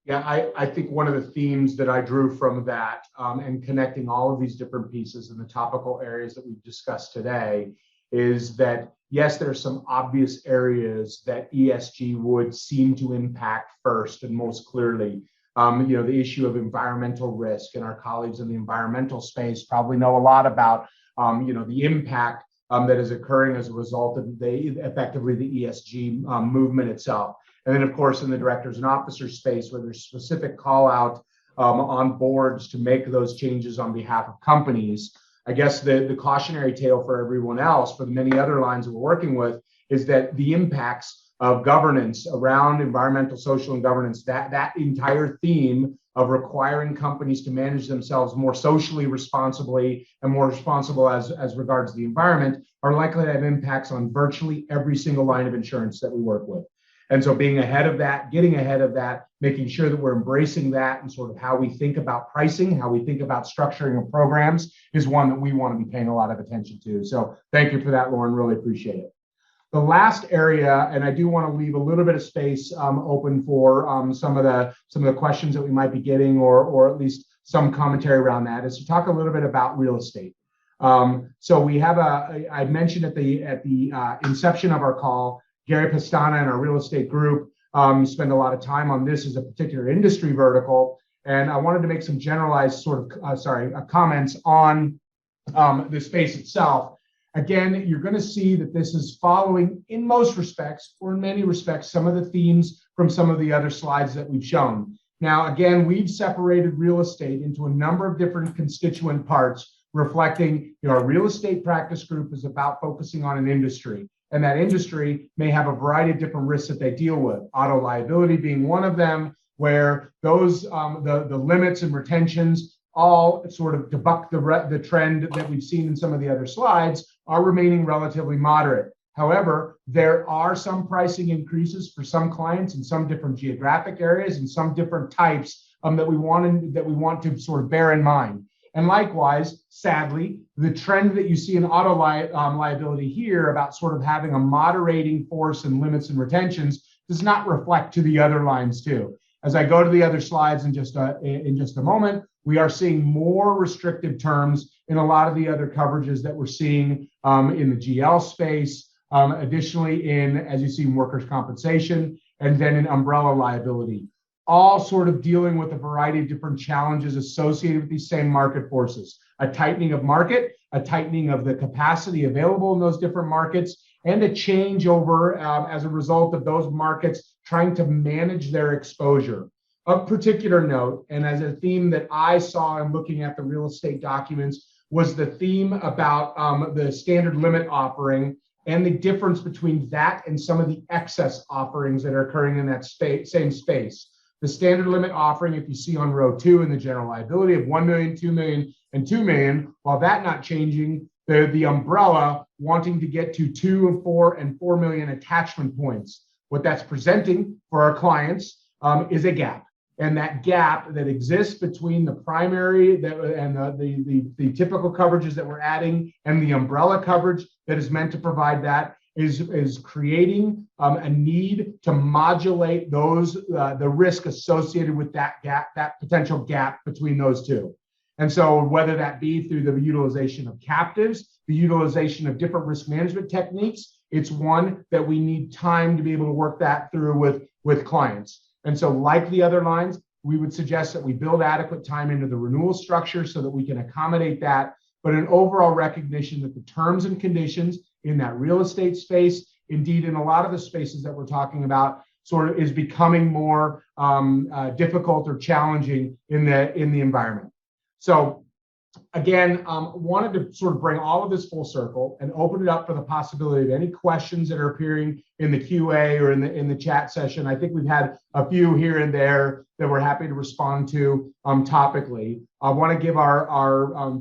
A: Yeah, I think one of the themes that I drew from that and connecting all of these different pieces in the topical areas that we've discussed today is that, yes, there are some obvious areas that ESG would seem to impact first and most clearly. The issue of environmental risk, and our colleagues in the environmental space probably know a lot about, the impact that is occurring as a result of effectively the ESG movement itself. And then, of course, in the directors and officers space, where there's specific call out on boards to make those changes on behalf of companies. I guess the cautionary tale for everyone else, for the many other lines that we're working with, is that the impacts of governance around environmental, social, and governance, that entire theme of requiring companies to manage themselves more socially responsibly and more responsible as regards the environment, are likely to have impacts on virtually every single line of insurance that we work with. And so being ahead of that, getting ahead of that, making sure that we're embracing that and sort of how we think about pricing, how we think about structuring of programs is one that we want to be paying a lot of attention to. So thank you for that, Lauren, really appreciate it. The last area, and I do want to leave a little bit of space open for some of the questions that we might be getting, or at least some commentary around that, is to talk a little bit about real estate. So we have I mentioned at the inception of our call, Gary Pastana and our real estate group spend a lot of time on this as a particular industry vertical, and I wanted to make some generalized comments on the space itself. Again, you're going to see that this is following, in most respects, or in many respects, some of the themes from some of the other slides that we've shown. Now, again, we've separated real estate into a number of different constituent parts, reflecting, our real estate practice group is about focusing on an industry, and that industry may have a variety of different risks that they deal with. Auto liability being one of them, where those the limits and retentions all sort of debunk the trend that we've seen in some of the other slides, are remaining relatively moderate. However, there are some pricing increases for some clients in some different geographic areas and some different types that we want to sort of bear in mind. And likewise, sadly, the trend that you see in auto liability here about sort of having a moderating force and limits and retentions does not reflect to the other lines too. As I go to the other slides in just a moment, we are seeing more restrictive terms in a lot of the other coverages that we're seeing in the GL space, additionally as you see, in workers' compensation, and then in umbrella liability, all sort of dealing with a variety of different challenges associated with these same market forces. A tightening of market, a tightening of the capacity available in those different markets, and a changeover as a result of those markets trying to manage their exposure. Of particular note, and as a theme that I saw in looking at the real estate documents, was the theme about the standard limit offering and the difference between that and some of the excess offerings that are occurring in that same space. The standard limit offering, if you see on row 2 in the general liability of 1 million, 2 million, and 2 million, while that not changing, the umbrella wanting to get to 2 and 4 and 4 million attachment points. What that's presenting for our clients is a gap. And that gap that exists between the primary and the typical coverages that we're adding and the umbrella coverage that is meant to provide that is creating a need to modulate the risk associated with that gap, that potential gap between those two. And so whether that be through the utilization of captives, the utilization of different risk management techniques, it's one that we need time to be able to work that through with clients. And so like the other lines, we would suggest that we build adequate time into the renewal structure so that we can accommodate that, but an overall recognition that the terms and conditions in that real estate space, indeed in a lot of the spaces that we're talking about, sort of is becoming more difficult or challenging in the environment. So again, wanted to sort of bring all of this full circle and open it up for the possibility of any questions that are appearing in the QA or in the chat session. I think we've had a few here and there that we're happy to respond to topically. I want to give our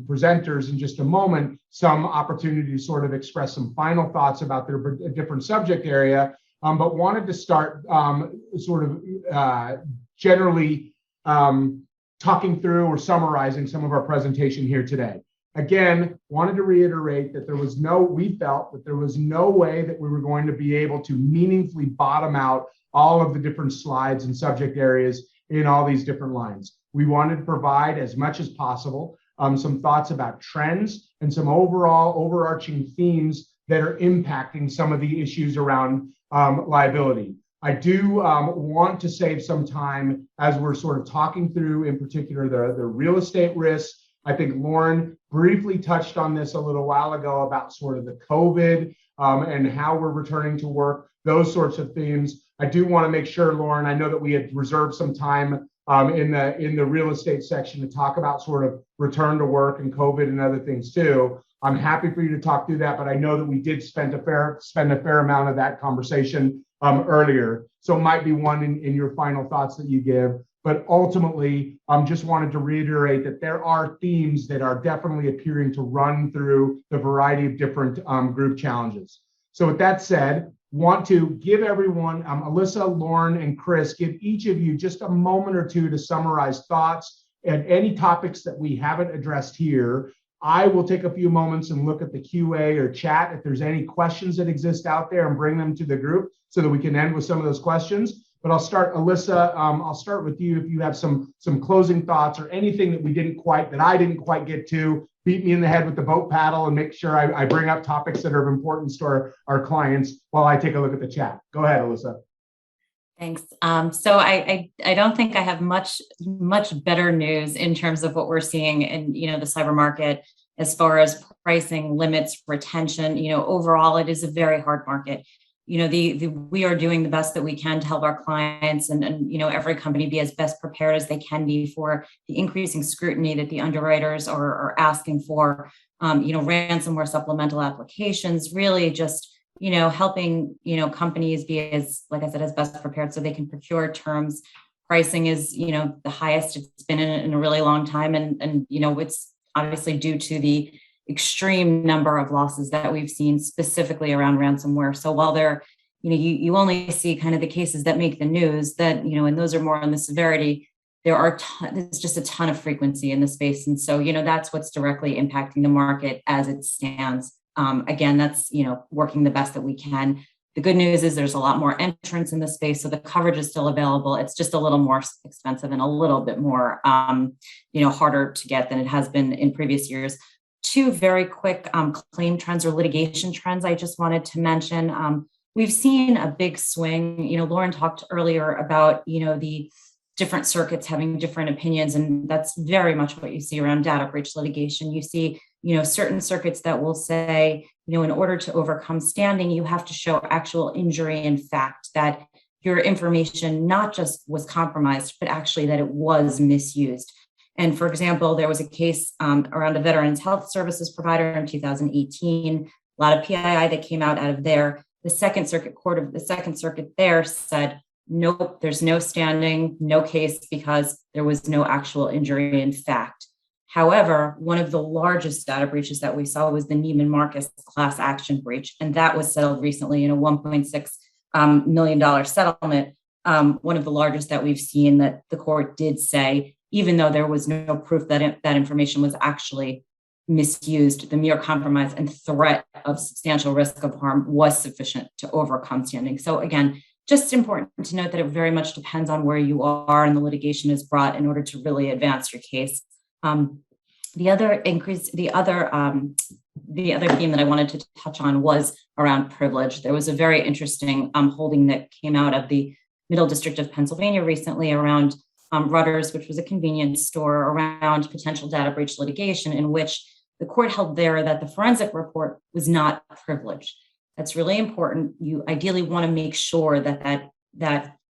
A: presenters in just a moment some opportunity to sort of express some final thoughts about their different subject area, but wanted to start sort of generally talking through or summarizing some of our presentation here today. Again, wanted to reiterate that we felt that there was no way that we were going to be able to meaningfully bottom out all of the different slides and subject areas in all these different lines. We wanted to provide as much as possible some thoughts about trends and some overall overarching themes that are impacting some of the issues around liability. I do want to save some time as we're sort of talking through, in particular, the real estate risks. I think Lauren briefly touched on this a little while ago about sort of the COVID and how we're returning to work, those sorts of themes. I do want to make sure, Lauren, I know that we had reserved some time in the real estate section to talk about sort of return to work and COVID and other things too. I'm happy for you to talk through that, but I know that we did spend a fair amount of that conversation earlier. So it might be one in your final thoughts that you give, but ultimately, just wanted to reiterate that there are themes that are definitely appearing to run through the variety of different group challenges. So with that said, want to give everyone, Alyssa, Lauren, and Chris, give each of you just a moment or two to summarize thoughts and any topics that we haven't addressed here. I will take a few moments and look at the QA or chat if there's any questions that exist out there and bring them to the group so that we can end with some of those questions. But I'll start, Alyssa, I'll start with you if you have some closing thoughts or anything that I didn't quite get to. Beat me in the head with the boat paddle and make sure I bring up topics that are of importance to our clients while I take a look at the chat. Go ahead, Alyssa.
C: Thanks. So I don't think I have much better news in terms of what we're seeing in, the cyber market as far as pricing, limits, retention. Overall, it is a very hard market. We are doing the best that we can to help our clients and every company be as best prepared as they can be for the increasing scrutiny that the underwriters are asking for. Ransomware supplemental applications, really just helping, companies be as, like I said, as best prepared so they can procure terms. Pricing is, the highest it's been in a really long time. And it's obviously due to the extreme number of losses that we've seen specifically around ransomware. So while there, you only see kind of the cases that make the news that, and those are more on the severity, there's just a ton of frequency in the space. And so, that's what's directly impacting the market as it stands. Again, that's, working the best that we can. The good news is there's a lot more entrants in the space, so the coverage is still available. It's just a little more expensive and a little bit more, harder to get than it has been in previous years. Two very quick claim trends or litigation trends I just wanted to mention. We've seen a big swing. Lauren talked earlier about, the different circuits having different opinions, and that's very much what you see around data breach litigation. You see, certain circuits that will say, in order to overcome standing, you have to show actual injury in fact, that your information not just was compromised, but actually that it was misused. And for example, there was a case around a veterans health services provider in 2018, a lot of PII that came out of there. The Second Circuit there said, nope, there's no standing, no case because there was no actual injury in fact. However, one of the largest data breaches that we saw was the Neiman Marcus class action breach, and that was settled recently in a $1.6 million settlement, one of the largest that we've seen, that the court did say, even though there was no proof that that information was actually misused, the mere compromise and threat of substantial risk of harm was sufficient to overcome standing. So again, just important to note that it very much depends on where you are and the litigation is brought in order to really advance your case. The other theme that I wanted to touch on was around privilege. There was a very interesting holding that came out of the Middle District of Pennsylvania recently around Rudders, which was a convenience store, around potential data breach litigation, in which the court held there that the forensic report was not privileged. That's really important. You ideally want to make sure that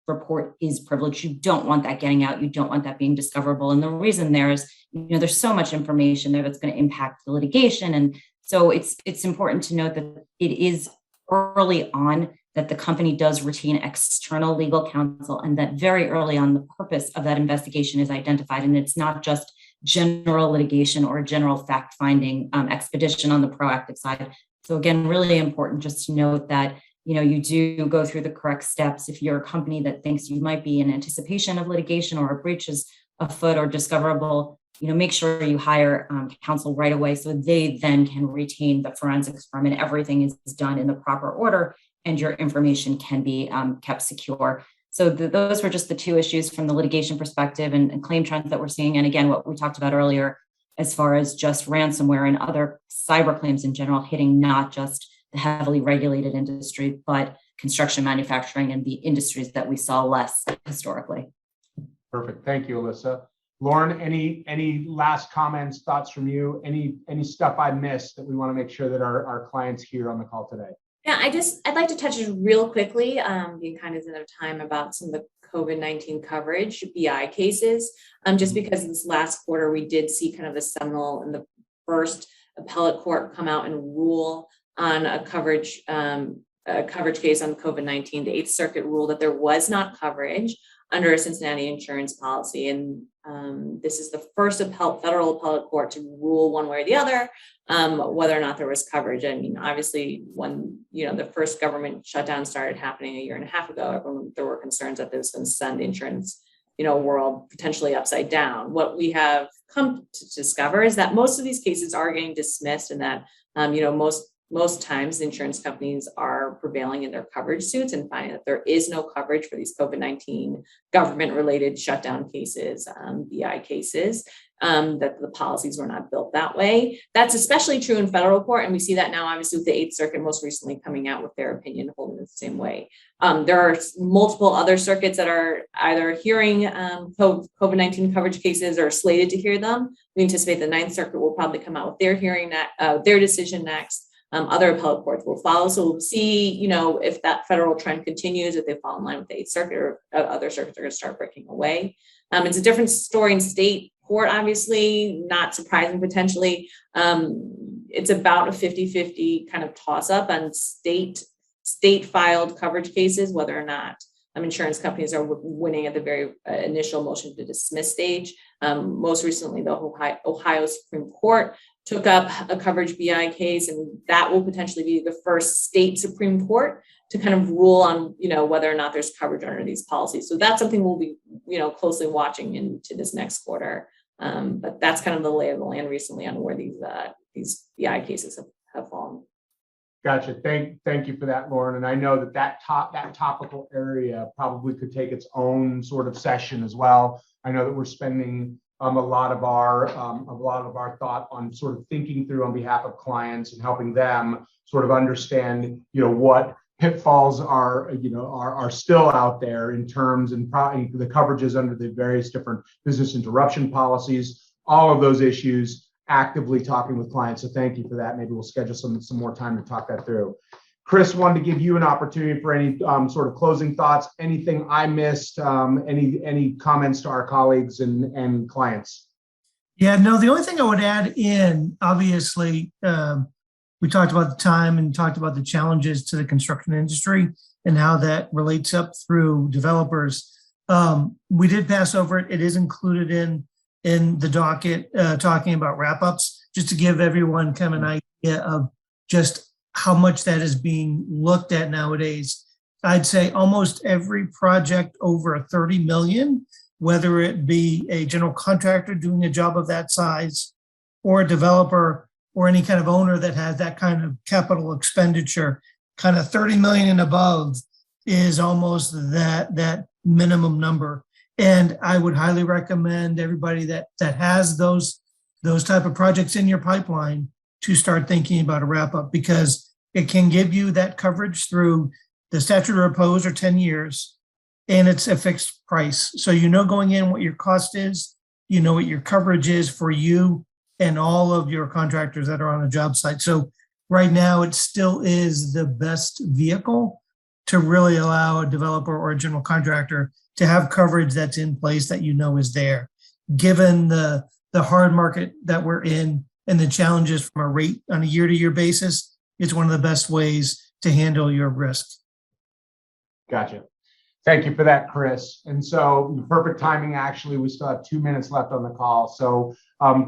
C: report is privileged. You don't want that getting out. You don't want that being discoverable. And the reason there is, there's so much information there that's going to impact the litigation. And so it's important to note that it is early on that the company does retain external legal counsel, and that very early on the purpose of that investigation is identified. And it's not just general litigation or general fact-finding expedition on the proactive side. So again, really important just to note that you do go through the correct steps. If you're a company that thinks you might be in anticipation of litigation or a breach is afoot or discoverable, make sure you hire counsel right away so they then can retain the forensics firm and everything is done in the proper order and your information can be kept secure. So those were just the two issues from the litigation perspective and claim trends that we're seeing. And again, what we talked about earlier, as far as just ransomware and other cyber claims in general, hitting not just the heavily regulated industry, but construction, manufacturing, and the industries that we saw less historically.
A: Perfect. Thank you, Alyssa. Lauren, any last comments, thoughts from you? Any stuff I missed that we want to make sure that our clients hear on the call today?
D: Yeah, I'd like to touch it real quickly, being cognizant of time, about some of the COVID-19 coverage BI cases, just because this last quarter we did see kind of a seminal in the first appellate court come out and rule on a coverage case on COVID-19. The Eighth Circuit ruled that there was not coverage under a Cincinnati insurance policy. And this is the first federal appellate court to rule one way or the other whether or not there was coverage. I mean, obviously, when the first government shutdown started happening a year and a half ago, there were concerns that this was going to send the insurance world potentially upside down. What we have come to discover is that most of these cases are getting dismissed, and that most times the insurance companies are prevailing in their coverage suits and finding that there is no coverage for these COVID-19 government-related shutdown cases, BI cases, that the policies were not built that way. That's especially true in federal court, and we see that now, obviously, with the Eighth Circuit most recently coming out with their opinion holding it the same way. There are multiple other circuits that are either hearing COVID-19 coverage cases or slated to hear them. We anticipate the Ninth Circuit will probably come out with their their decision next. Other appellate courts will follow. So we'll see, if that federal trend continues, if they fall in line with the Eighth Circuit, or other circuits are going to start breaking away. It's a different story in state court, obviously, not surprising potentially. It's about a 50-50 kind of toss up on state filed coverage cases, whether or not insurance companies are winning at the very initial motion to dismiss stage. Most recently, the Ohio Supreme Court took up a coverage BI case, and that will potentially be the first state Supreme Court to kind of rule on, whether or not there's coverage under these policies. So that's something we'll be, closely watching into this next quarter. But that's kind of the lay of the land recently on where these BI cases have fallen.
A: Gotcha. Thank you for that, Lauren. And I know that topical area probably could take its own sort of session as well. I know that we're spending a lot of our thought on sort of thinking through on behalf of clients and helping them sort of understand, what pitfalls are still out there in terms and probably the coverages under the various different business interruption policies, all of those issues, actively talking with clients. So thank you for that. Maybe we'll schedule some more time to talk that through. Chris, wanted to give you an opportunity for any sort of closing thoughts, anything I missed, any comments to our colleagues and clients?
B: Yeah, no, the only thing I would add in, obviously, we talked about the time and talked about the challenges to the construction industry and how that relates up through developers. We did pass over it. It is included in the docket, talking about wrap-ups, just to give everyone kind of an idea of just how much that is being looked at nowadays. I'd say almost every project over 30 million, whether it be a general contractor doing a job of that size, or a developer, or any kind of owner that has that kind of capital expenditure, kind of 30 million and above is almost that minimum number. And I would highly recommend everybody that has those type of projects in your pipeline to start thinking about a wrap-up, because it can give you that coverage through the statute of repose or 10 years, and it's a fixed price. So going in what your cost is, what your coverage is for you and all of your contractors that are on a job site. So right now, it still is the best vehicle to really allow a developer or a general contractor to have coverage that's in place that is there. Given the hard market that we're in and the challenges from a rate on a year-to-year basis, it's one of the best ways to handle your risk.
A: Gotcha. Thank you for that, Chris. And so perfect timing, actually, we still have 2 minutes left on the call. So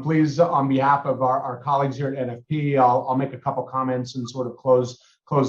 A: please, on behalf of our colleagues here at NFP, I'll make a couple comments and sort of close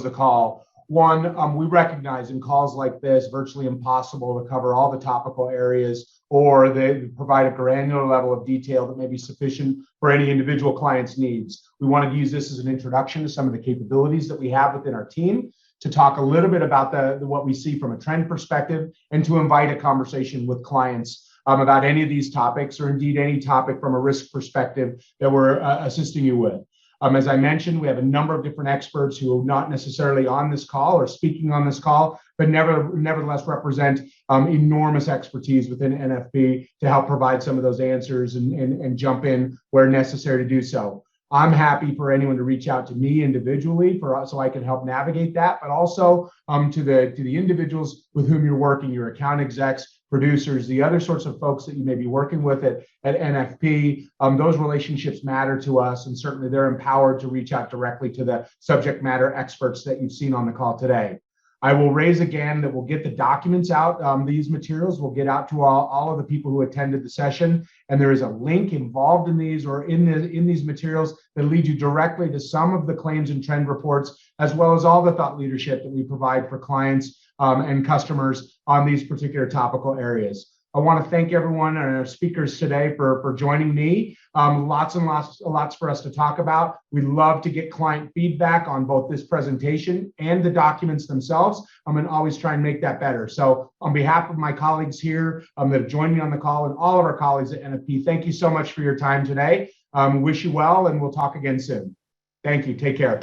A: the call. One, we recognize in calls like this, virtually impossible to cover all the topical areas, or they provide a granular level of detail that may be sufficient for any individual client's needs. We want to use this as an introduction to some of the capabilities that we have within our team, to talk a little bit about what we see from a trend perspective, and to invite a conversation with clients about any of these topics, or indeed any topic from a risk perspective that we're assisting you with. As I mentioned, we have a number of different experts who are not necessarily on this call or speaking on this call, but nevertheless represent enormous expertise within NFP to help provide some of those answers and jump in where necessary to do so. I'm happy for anyone to reach out to me individually so I can help navigate that, but also to the individuals with whom you're working, your account execs, producers, the other sorts of folks that you may be working with at NFP. Those relationships matter to us, and certainly they're empowered to reach out directly to the subject matter experts that you've seen on the call today. I will raise again that we'll get the documents out. These materials will get out to all of the people who attended the session. And there is a link involved in these or in these materials that lead you directly to some of the claims and trend reports, as well as all the thought leadership that we provide for clients and customers on these particular topical areas. I want to thank everyone and our speakers today for joining me. Lots for us to talk about. We love to get client feedback on both this presentation and the documents themselves. I'm going to always try and make that better. So on behalf of my colleagues here that have joined me on the call and all of our colleagues at NFP, thank you so much for your time today. Wish you well, and we'll talk again soon. Thank you. Take care.